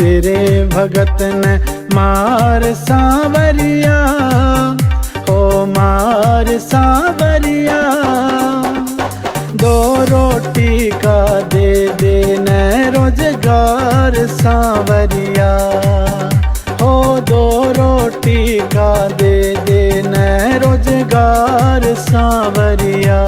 तेरे भगत ने मार सांवरिया, हो मार सांवरिया। दो रोटी का दे देना रोजगार सांवरिया, हो दो रोटी का दे देना रोजगार सांवरिया।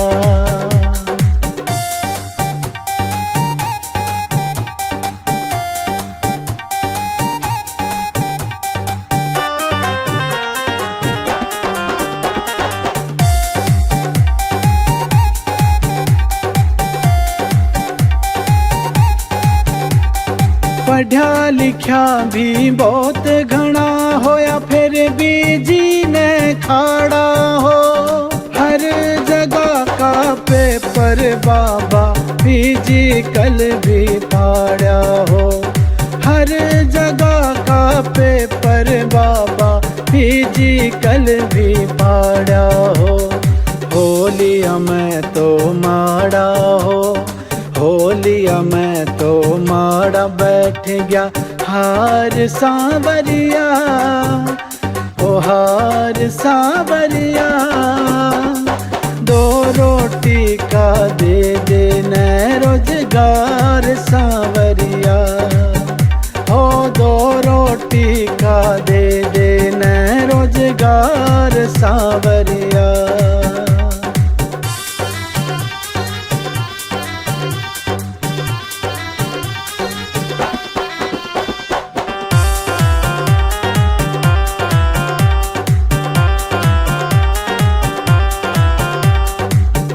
पढ़ा लिखा भी बहुत घना होया, फिर भी जीने खाड़ा हो। हर जगह का पेपर बाबा फिजिकल भी फाड़ा हो। हर जगह का पेपर बाबा फिजिकल भी फाड़ा हो। होलिया में तो माड़ा हो, होलिया में तो माड़ा बैठ गया हार सांवरिया, ओ हार सांवरिया। दो रोटी का दे देना रोजगार सांवरिया, ओ दो रोटी का दे देना रोजगार सांवरिया।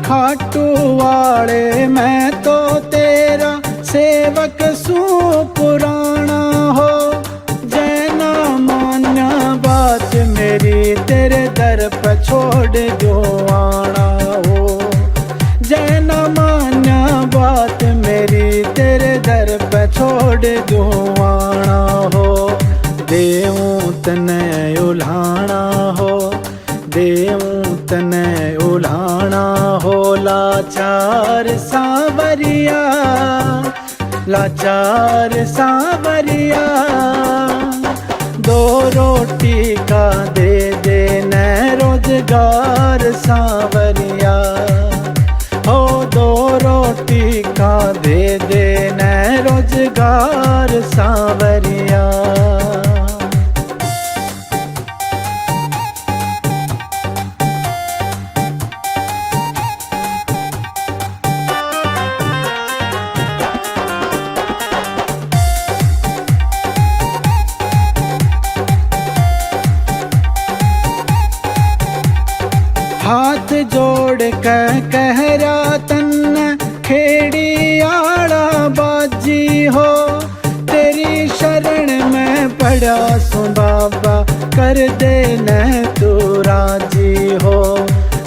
खाटू वाले मैं तो तेरा सेवक सू पुराना हो। जैना मान्या बात मेरी तेरे दर पे छोड़ जो आना हो। जैना मान्या बात मेरी तेरे दर पे छोड़ जो आना हो। देऊं तने उल्हाना हो, देऊं तने उल्हाना हो। लाचार सांवरिया, लाचार सांवरिया। दो रोटी का दे देना रोजगार सांवरिया, हो दो रोटी का दे देना रोजगार सांवरिया। हाथ जोड़ कर कह रहा तन्ने खेड़ी आड़ा बाजी हो। तेरी शरण में पड़ा सु बाबा कर देना तू राजी हो।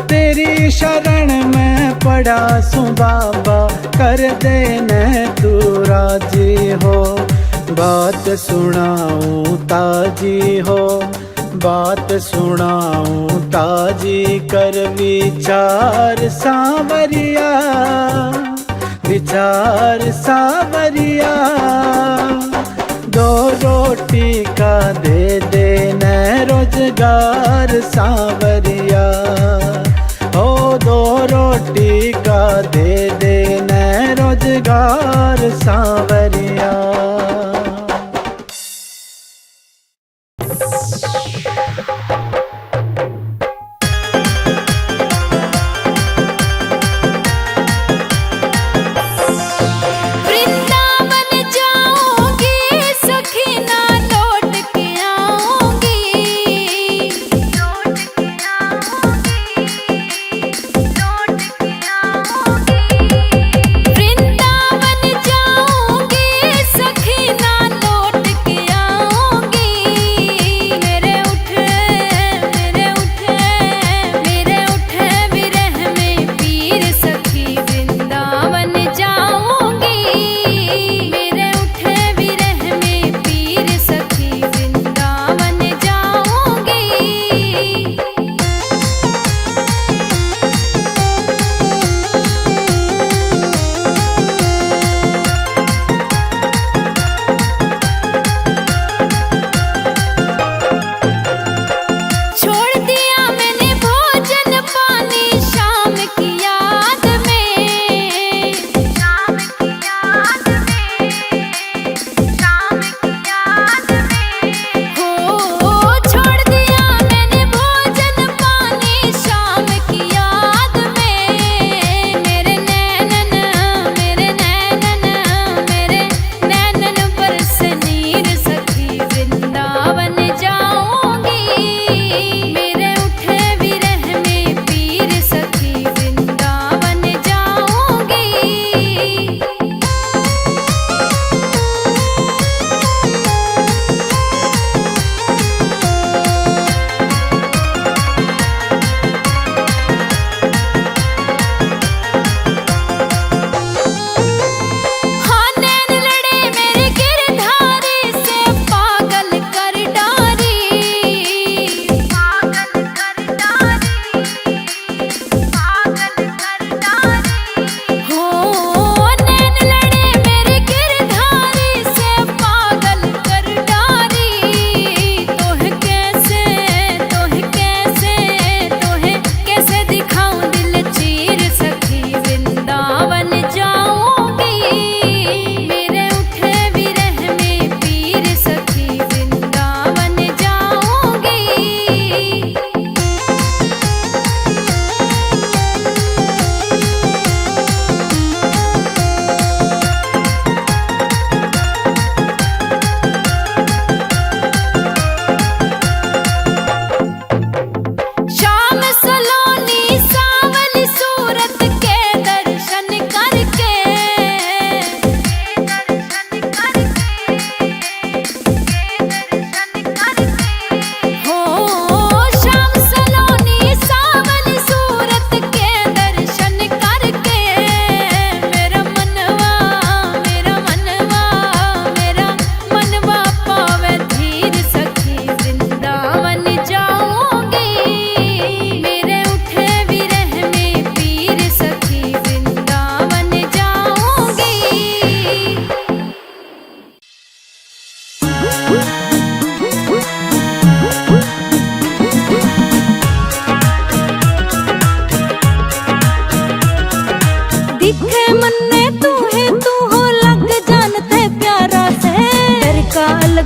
तेरी शरण में पड़ा सु बाबा कर देना तू राजी हो। बात सुनाऊं ताजी हो, बात सुनाऊं ताजी कर विचार सांवरिया, विचार सांवरिया। दो रोटी का दे देना रोजगार सांवरिया, हो दो रोटी का दे देना रोजगार सांवरिया।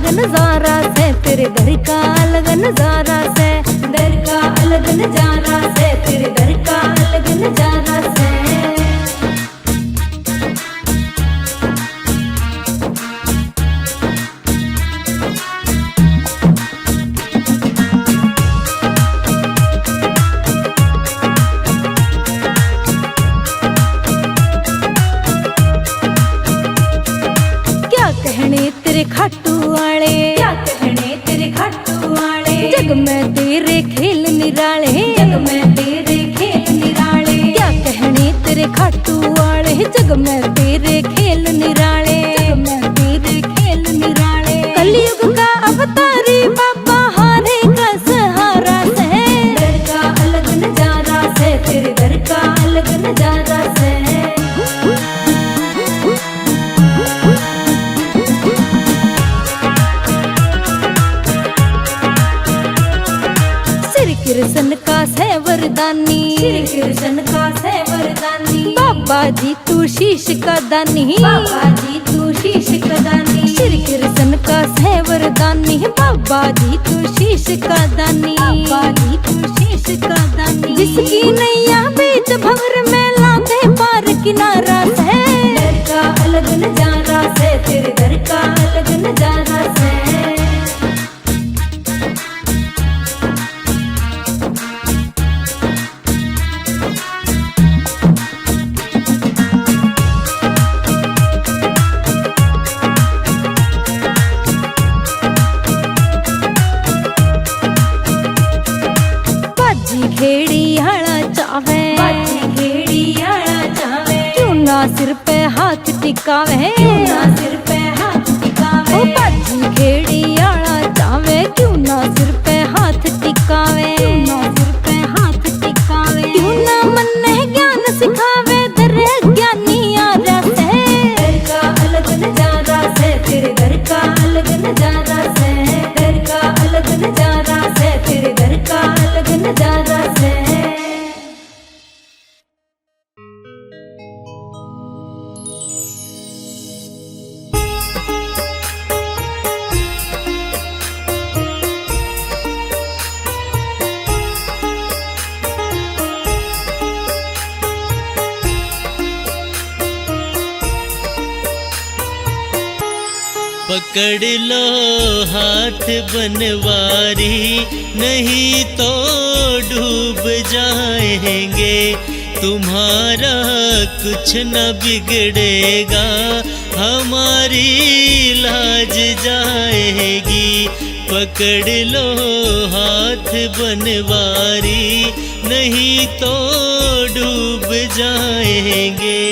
अलग नजारा से, तेरे दर का अलग नजारा से, दर का अलग नजारा से, तेरे दर का अलग नजारा से। तेरे खाटू वाले, क्या कहने तेरे खाटू वाले, जग में तेरे खेल निराले, जग में तेरे खेल निराले, क्या कहने तेरे खाटू वाले, जग में तेरे खेल निराले, जग में तेरे खेल निराले। कलयुग का अवतारी बाबा हारे का सहारा से, दर का अलग नजारा से, तेरे दर का अलग नजारा से। कृष्ण का से वरदानी, कृष्ण का से वरदानी, बाबा जी तू शीश का दानी, बाबा जी तू शीश का दानी, श्री कृष्ण का से वरदानी, बाबा जी तू शीश का दानी, बाबा जी तू शीश का दानी। जिसकी नैया बीच भंवर में लादे पार किनारा से, दर का अलग नजारा से, तेरे दर का अलग नजारा से। घेड़ी आला चावे, घेड़ी आला चावे, क्यों ना सिर पे हाथ टिकावे, क्यों ना सिर पे हाथ टिकावे। ओ बाजी घेड़ी आला चावे, क्यों ना सिर पे हाथ टिकावे, क्यों ना सिर पे हाथ टिकावे। क्यों ना मन में ज्ञान सिखावे, दर ज्ञानी आरा से, दर का अलग नजारा से, तेरे दर का अलग नजारा से, दर का अलग नजारा से, तेरे दर का अलग नजारा से। पकड़ लो हाथ बनवारी, नहीं तो डूब जाएंगे, तुम्हारा कुछ न बिगड़ेगा, हमारी लाज जाएगी। पकड़ लो हाथ बनवारी, नहीं तो डूब जाएंगे।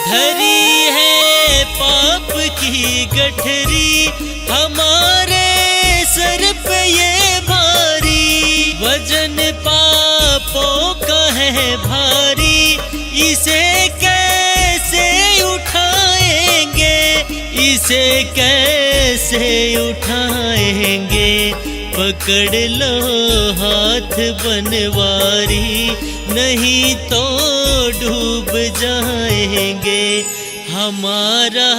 धरी है पाप की गठरी, हमारे सर पे ये भारी, वजन पापों का है भारी, इसे कैसे उठाएंगे, इसे कैसे उठाएंगे। पकड़ लो हाथ बनवारी, नहीं तो डूब जाएंगे, हमारा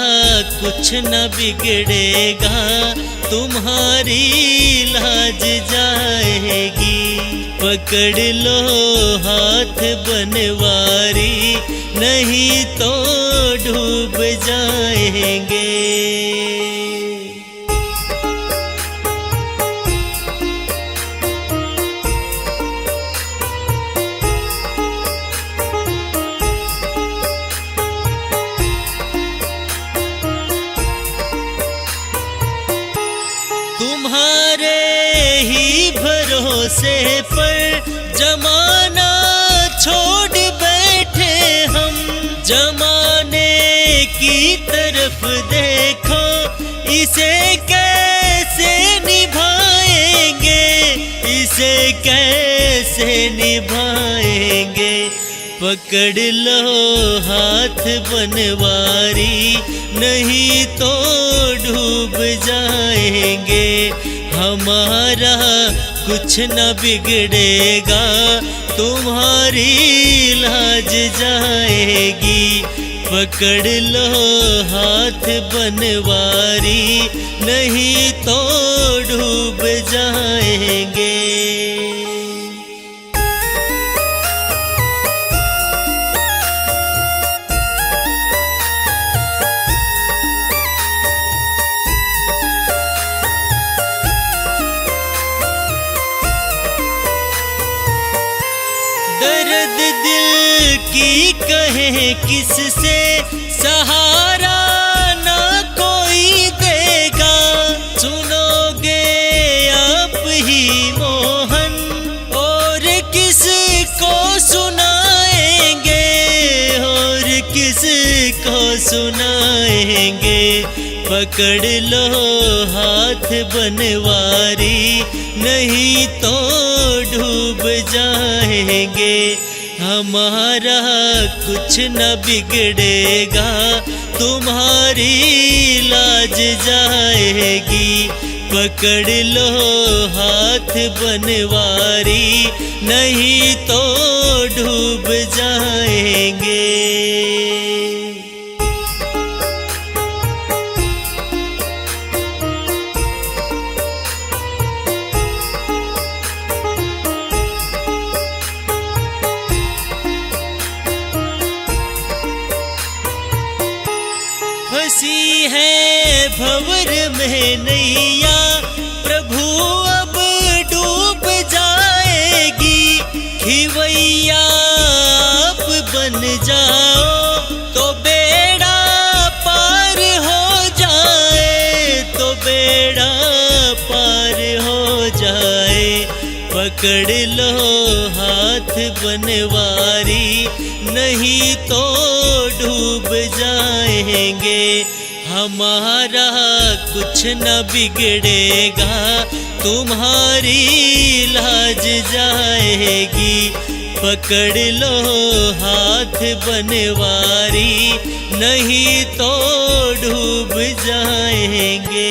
कुछ न बिगड़ेगा, तुम्हारी लाज जाएगी। पकड़ लो हाथ बनवारी, नहीं तो डूब जाएंगे। तुम्हारे ही भरोसे पर जमाना छोड़ बैठे हम, जमाने की तरफ देखो, इसे कैसे निभाएंगे, इसे कैसे निभाएंगे। पकड़ लो हाथ बनवारी, नहीं तो डूब जाएंगे। हमारा कुछ न बिगड़ेगा, तुम्हारी लाज जाएगी। पकड़ लो हाथ बनवारी, नहीं तो डूब जाएंगे। दर्द दिल की कहे किससे, सहारा ना कोई देगा। सुनोगे आप ही मोहन, और किसको सुनाएंगे, और किसको सुनाएंगे। पकड़ लो हाथ बनवारी, नहीं तो डूब जाएंगे। हमारा कुछ न बिगड़ेगा, तुम्हारी लाज जाएगी। पकड़ लो हाथ बनवारी, नहीं तो डूब जाएंगे। फंसी है भंवर में नैया, प्रभु अब डूब जाएगी। खिवैया आप बन जाओ, तो बेड़ा पार हो जाए, तो बेड़ा पार हो जाए। पकड़ लो हाथ बनवारी, नहीं तो डूब जाएंगे। हमारा कुछ न बिगड़ेगा, तुम्हारी लाज जाएगी। पकड़ लो हाथ बनवारी, नहीं तो डूब जाएंगे।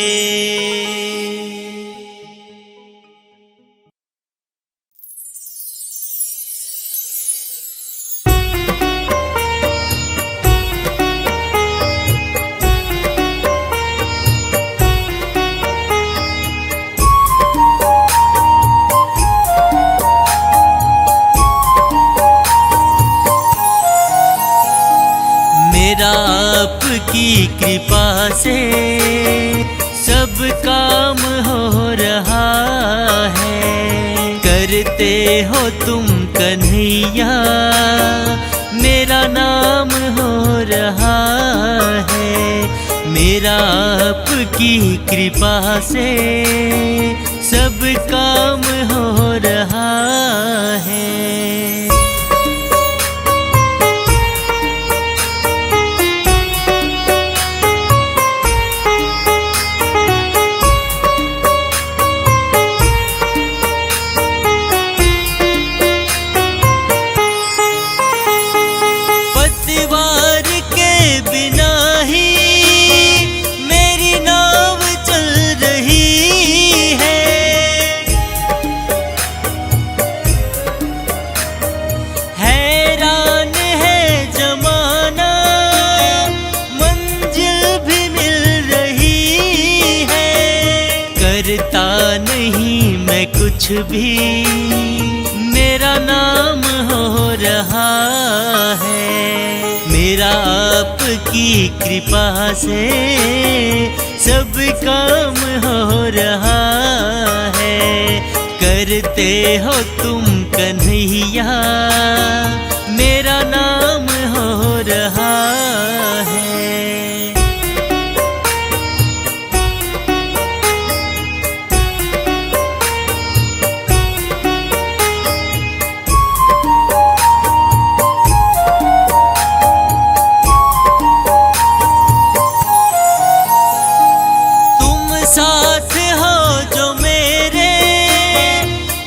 मेरा आपकी कृपा से सब काम हो रहा है। करते हो तुम कन्हैया, मेरा नाम हो रहा है। मेरा आपकी कृपा से सब काम हो रहा है। कुछ भी मेरा नाम हो रहा है। मेरा आपकी कृपा से सब काम हो रहा है। करते हो तुम कन्हैया, मेरा नाम हो रहा है। साथ हो जो मेरे,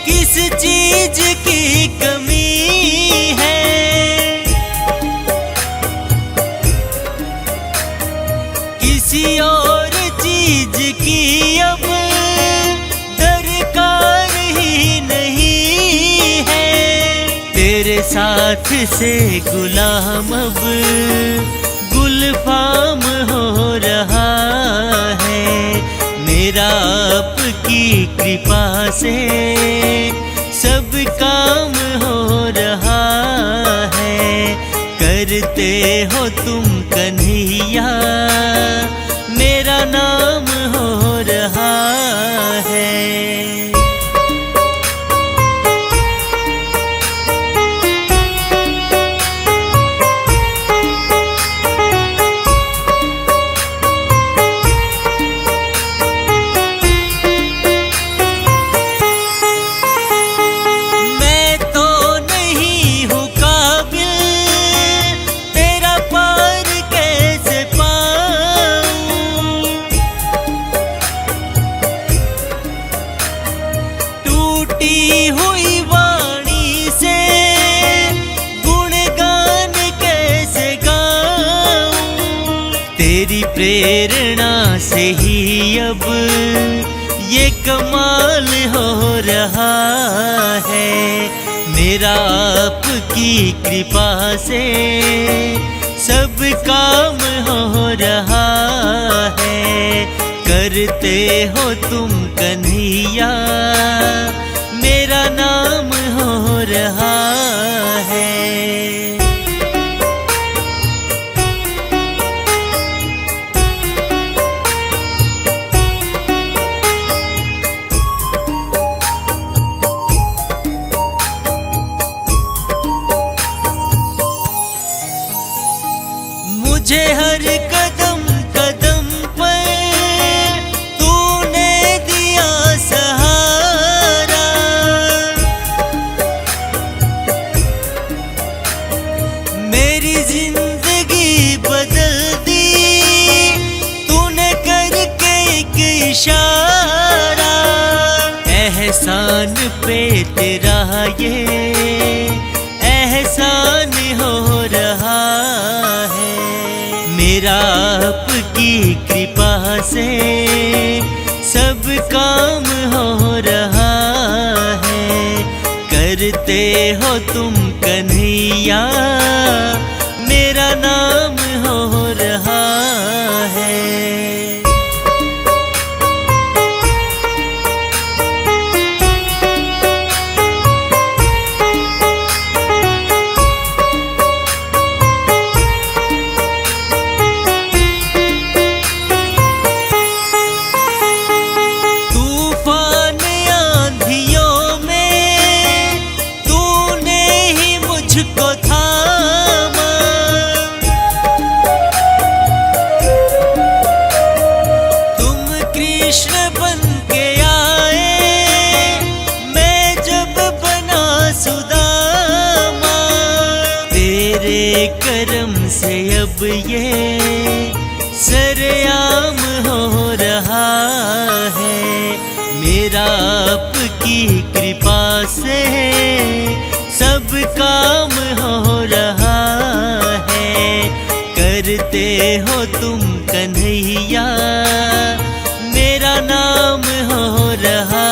किस चीज की कमी है। साथ से गुलाम अब गुलफाम हो रहा है। मेरा आपकी कृपा से सब काम हो रहा है। करते हो तुम कन्हैया, मेरा नाम हो रहा है। हुई वाणी से गुणगान कैसे गाऊं, तेरी प्रेरणा से ही अब ये कमाल हो रहा है। मेरा आपकी कृपा से सब काम हो रहा है। करते हो तुम कन्हैया, मेरा नाम हो रहा है। मुझे हर कदम कदम पर तूने दिया सहारा। मेरी जिंदगी बदल दी तूने करके एक इशारा। एहसान पे तेरा ये एहसान हो रहा है। मेरा आपकी कृपा से सब काम हो रहा है। करते हो तुम कन्हैया, मेरा नाम हो रहा है। मुझको थामा, तुम कृष्ण बन के आए, मैं जब बना सुदामा। तेरे करम से अब ये सरेआम हो रहा है। मेरा आपकी कृपा से सब काम हो रहा है। करते हो तुम कन्हैया, मेरा नाम हो रहा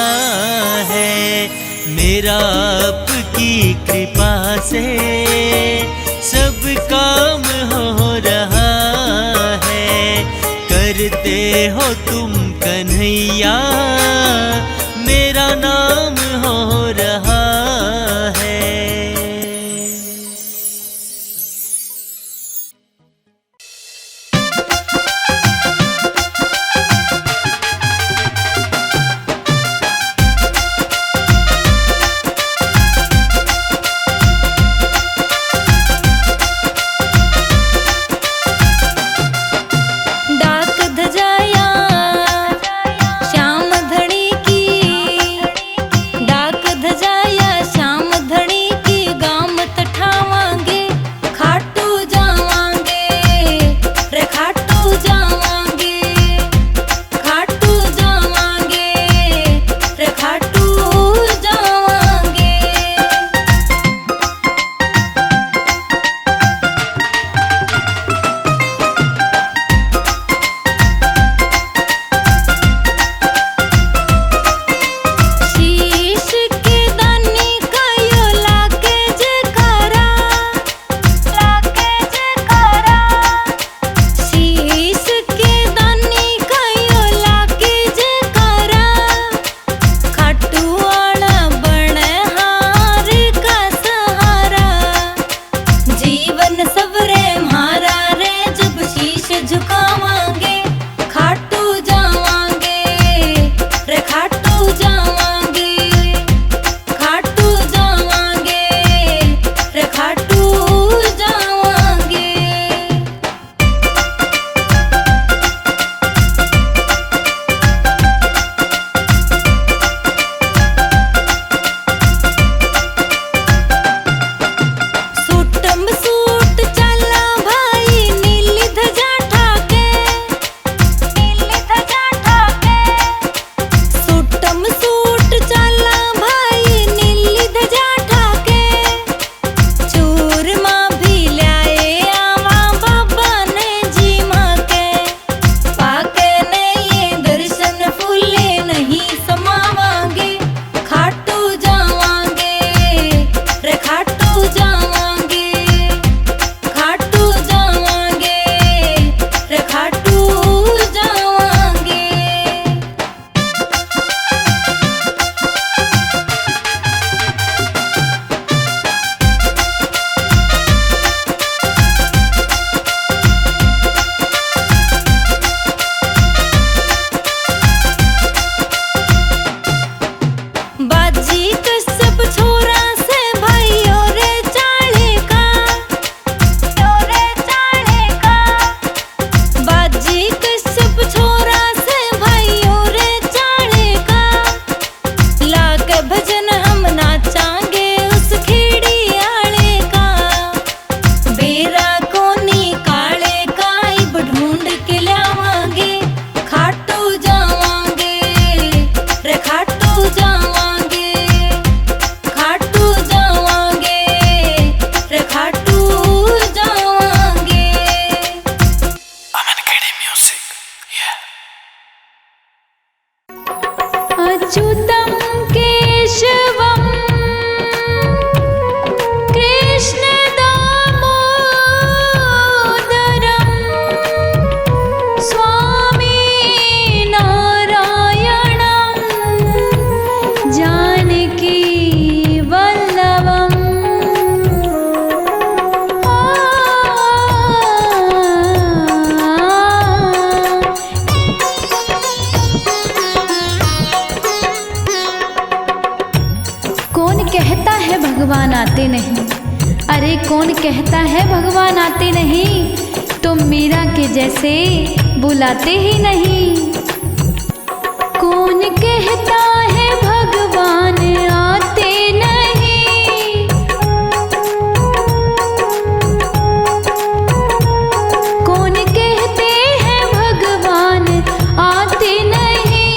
है। मेरा आपकी कृपा से सब काम हो रहा है। करते हो तुम कन्हैया, मेरा नाम हो रहा है। श्याम धनी की डाक धजाया अच्युतं केशवं कृष्णदामोदरं स्वामी नारायणं जानकी वल्लभम्। कौन कहता है भगवान आते नहीं? अरे कौन कहता है भगवान आते नहीं? तुम मीरा के जैसे बुलाते ही नहीं। कौन कहता है भगवान आते नहीं? कौन कहते हैं भगवान आते नहीं?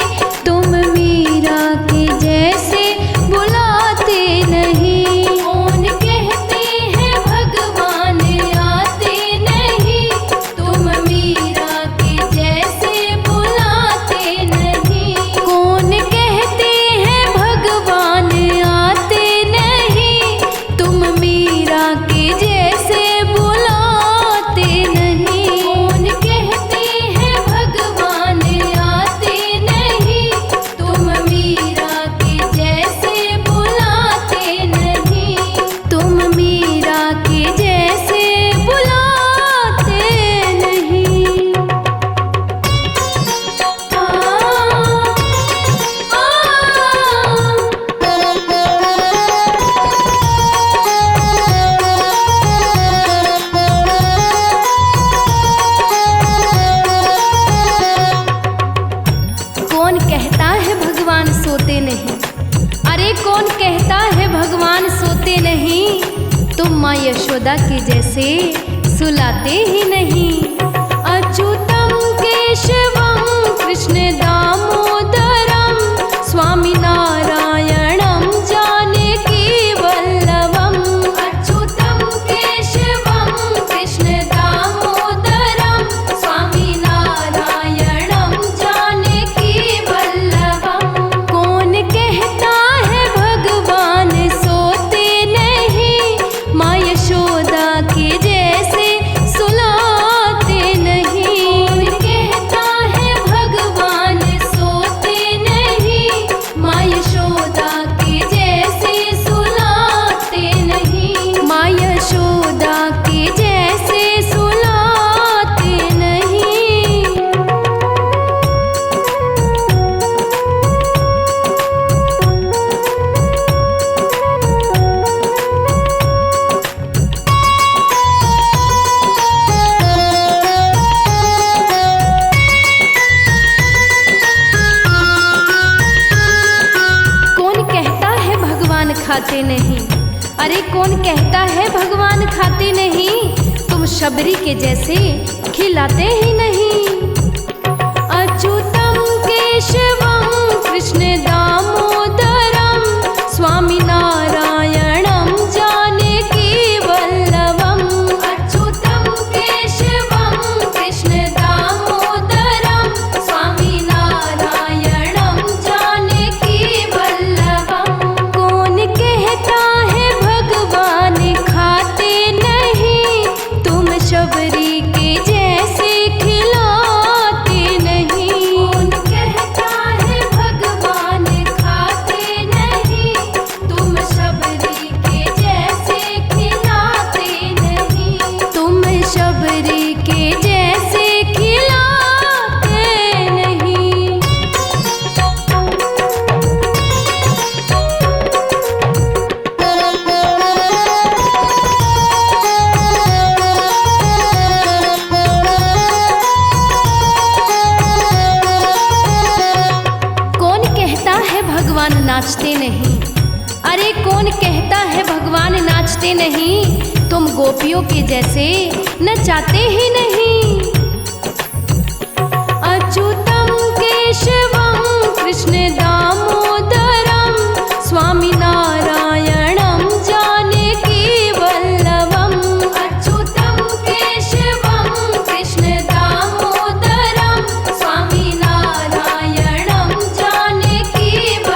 तुम मीरा के जैसे बुलाते नहीं। कौन कहते हैं भगवान आते नहीं? तुम मीरा के जैसे बुलाते नहीं। कौन कहते हैं भगवान आते नहीं? तुम मीरा के जैसे बुलाते नहीं। कौन कहते हैं भगवान आते नहीं? तुम मीरा के जैसे बुलाते नहीं। तुम मीरा के जैसे बुलाते नहीं। कौन कहता है भगवान सोते नहीं? अरे कौन कहता है भगवान सोते नहीं? तुम माँ यशोदा के जैसे सुलाते ही नहीं। अच्युतं केशवं कृष्ण दामोदरं स्वामी नारायणं जानकी वल्लभम्। अच्युतं केशवं कृष्ण दामोदरं स्वामी नारायणं जानकी वल्लभम्। कौन कहता है भगवान सोते नहीं? माँ यशोदा के जैसे सुलाते नहीं। कौन कहता है भगवान सोते नहीं? माँ यशोदा के जैसे सुलाते नहीं। माँ यशोदा के जैसे सुलाते नहीं। कौन कहता है भगवान खाते नहीं? अरे कौन कहता है भगवान खाते नहीं? तुम शबरी के जैसे खिलाते ही नहीं। अच्युतं केशवं कृष्ण दामोदरं स्वामी नारायणं जानकी वल्लभम्। अच्युतं केशवं कृष्ण दामोदरं स्वामी नारायणं जानकी वल्लभम्। कौन कहता है भगवान खाते नहीं? तुम शबरी के जैसे खिलाते नहीं। कौन कहता है भगवान खाते नहीं? तुम शबरी के जैसे खिलाते नहीं। तुम शबरी के जैसे खिलाते नहीं। कौन कहता है भगवान नाचते नहीं? अरे कौन कहता है भगवान नाचते नहीं? तुम गोपियों के जैसे नचाते ही नहीं। अच्युतं केशवं कृष्ण दामोदरं स्वामी नारायणं जानकी वल्लभम्। अच्युतं केशवं कृष्ण दामोदरं स्वामी नारायणं जानकी वल्लभम्।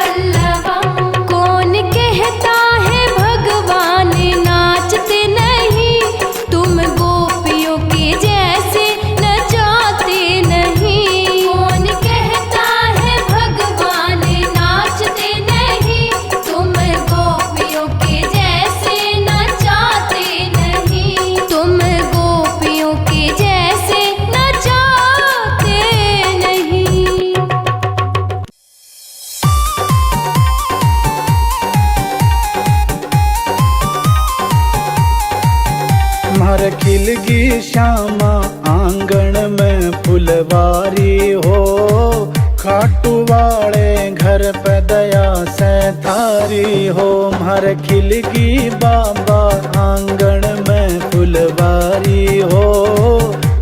खाटू वाले घर पे दया से थारी हो, हर खिलगी बाबा आंगन में फुलवारी हो।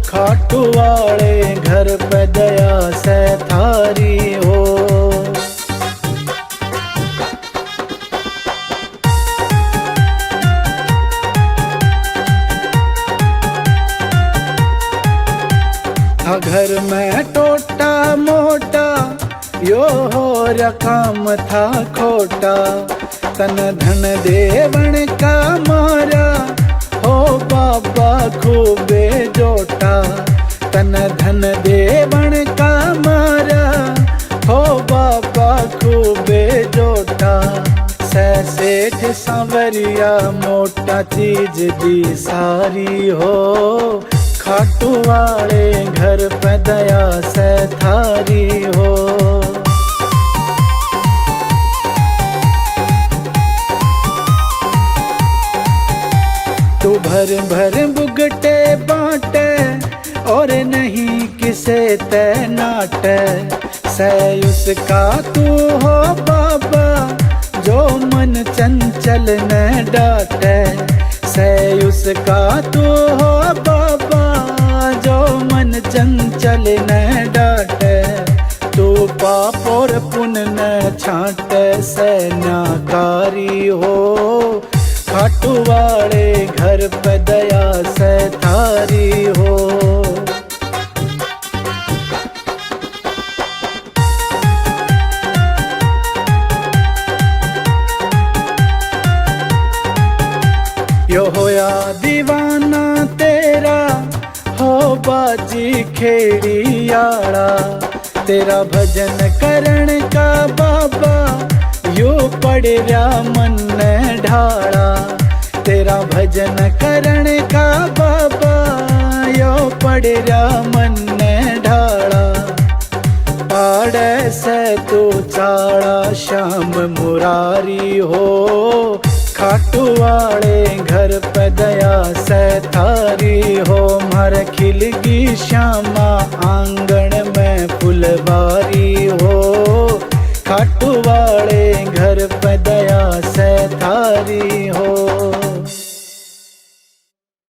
खाटू वाले घर पे दया से थारी हो। घर में टोटा मोटा यो हो रकम था खोटा, तन धन देवन का मारा हो बाबा खूबे जोटा। तन धन देवन का मारा हो बाबा खूबे जोटा। सेठ सांवरिया मोटा चीज दी सारी हो, खाटू वाले घर पे दया से थारी हो। तू भर भर बुगटे बाटे और नहीं किसे ते नाटे, सै उसका तू हो बाबा जो मन चंचल न डाटे। सै उसका तू हो बाबा जो मन चंचल न डाटे। तू पाप और पुण्य न छाटे सैन्याकारी हो, खाटू वाले घर पे दया से थारी हो। यो होया दीवाना तेरा हो बाजी खेड़ी आड़ा, तेरा भजन करण का बाबा यो पड़ रहा मन ढाड़ा। तेरा भजन करण का बाबा यो पड़ रहा मन ढाड़ा। पाड़े से तू चाड़ा श्याम मुरारी हो, खाटू वाले घर पे दया से थारी हो। मर खिलगी श्यामा आंगन में फुलवारी हो, खाटू वाले घर पे दया से थारी हो।